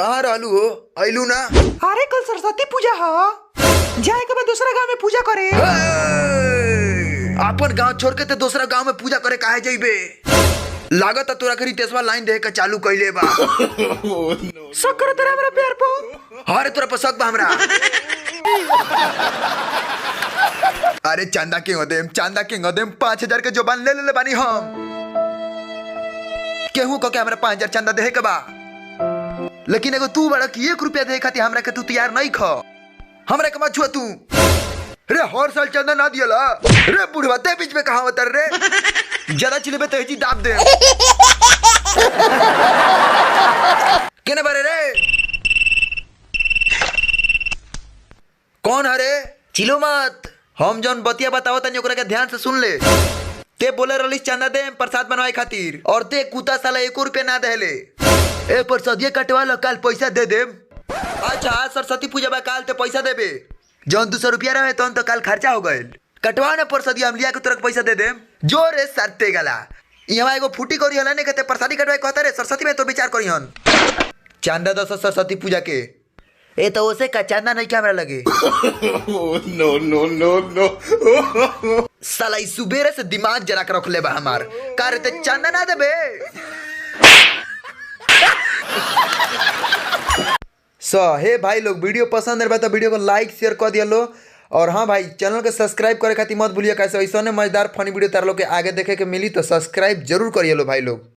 कहाँ रहलू हो? अइलू ना? अरे कल सरस्वती पूजा है, जाए के बाद दूसरा गांव में पूजा करे। अपन गांव छोड़ के ते दूसरा गांव में पूजा करे काहे जइबे? लागत है तोरा खरी तेसवा लाइन दे के चालू कइले बा। शक करे तेरा हमरा प्यार पो। अरे तोरा पर शक बा हमरा। अरे चांदा के गदेम 5000 के जुबान ले ले बानी हम। केहू कह के हमरा 5000 चांदा दे के बा, लेकिन एगो तू बड़ा कि 1 रुपया दे खातिर हमरा के तू तैयार नहीं ख। हमरा के मत छुआ तू। रे हर साल चंदा ना दियला रे बुढ़वा, ते बीच में कहां उतर रे? ज्यादा चिल्लाबे तो हेजी दाब दे। केने बारे रे? कौन हरे? चिलो मत। हम जौन बतिया बताओ तनी ओकरा के ध्यान से सुन ले। ते बोले रही चंदा दे प्रसाद बनवाए खातिर, और ते कुत्ता साला 1 रुपया ना देले। ए प्रसादिया कटवा लो, काल पैसा दे दे। अच्छा आज सरस्वती पूजा बा, काल ते पैसा देबे। जौन 200 रुपया रहे तो काल खर्चा हो गए। कटवा ना प्रसादिया, हम लिया के तुरंत पैसा दे दे। जो रे सरते गला यहाँ एगो फूटी करी हला ने कहते प्रसादी कटवाए कहता रे सरस्वती में तो विचार करी हन। चांदा 10 सरस्वती पूजा के। ए तो उसे का चांदा नहीं कैमरा लगे। नो नो नो नो साला इस सुबेरे से दिमाग जरा के रख ले बा हमार। का रे ते चांदा ना देबे? हे भाई लोग, वीडियो पसंद है तो वीडियो को लाइक शेयर कर दिया लो। और हाँ भाई, चैनल को सब्सक्राइब करे खातिर मत भूलिए। कैसे ऐसा मजेदार फनी वीडियो तार लोग के आगे देखे के मिली तो सब्सक्राइब जरूर करिए लो भाई लोग।